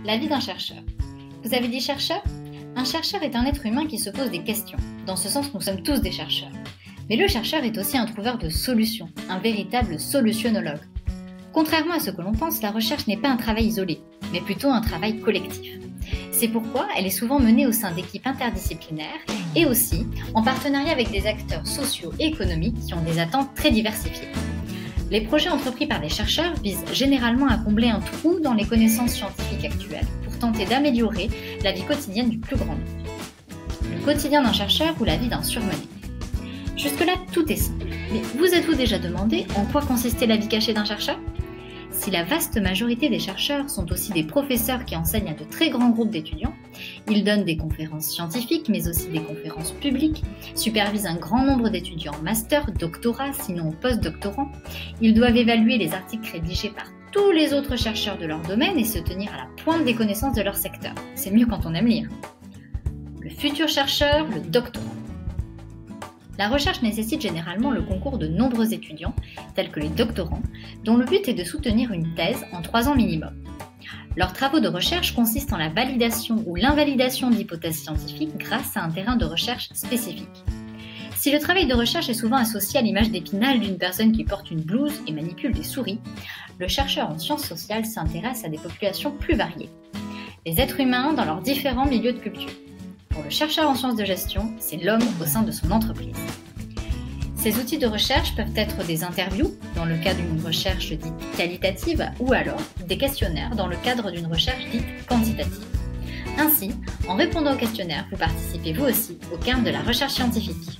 La vie d'un chercheur. Vous avez dit chercheur ? Un chercheur est un être humain qui se pose des questions. Dans ce sens, nous sommes tous des chercheurs. Mais le chercheur est aussi un trouveur de solutions, un véritable solutionnologue. Contrairement à ce que l'on pense, la recherche n'est pas un travail isolé, mais plutôt un travail collectif. C'est pourquoi elle est souvent menée au sein d'équipes interdisciplinaires et aussi en partenariat avec des acteurs sociaux et économiques qui ont des attentes très diversifiées. Les projets entrepris par des chercheurs visent généralement à combler un trou dans les connaissances scientifiques actuelles pour tenter d'améliorer la vie quotidienne du plus grand nombre. Le quotidien d'un chercheur ou la vie d'un surmené. Jusque-là, tout est simple. Mais vous êtes-vous déjà demandé en quoi consistait la vie cachée d'un chercheur ? Si la vaste majorité des chercheurs sont aussi des professeurs qui enseignent à de très grands groupes d'étudiants, ils donnent des conférences scientifiques mais aussi des conférences publiques, supervisent un grand nombre d'étudiants en master, doctorat, sinon post-doctorant, ils doivent évaluer les articles rédigés par tous les autres chercheurs de leur domaine et se tenir à la pointe des connaissances de leur secteur. C'est mieux quand on aime lire. Le futur chercheur, le doctorant. La recherche nécessite généralement le concours de nombreux étudiants, tels que les doctorants, dont le but est de soutenir une thèse en 3 ans minimum. Leurs travaux de recherche consistent en la validation ou l'invalidation d'hypothèses scientifiques grâce à un terrain de recherche spécifique. Si le travail de recherche est souvent associé à l'image d'Épinal d'une personne qui porte une blouse et manipule des souris, le chercheur en sciences sociales s'intéresse à des populations plus variées. Les êtres humains dans leurs différents milieux de culture. Pour le chercheur en sciences de gestion, c'est l'homme au sein de son entreprise. Ces outils de recherche peuvent être des interviews, dans le cadre d'une recherche dite qualitative, ou alors des questionnaires dans le cadre d'une recherche dite quantitative. Ainsi, en répondant aux questionnaires, vous participez vous aussi au cœur de la recherche scientifique.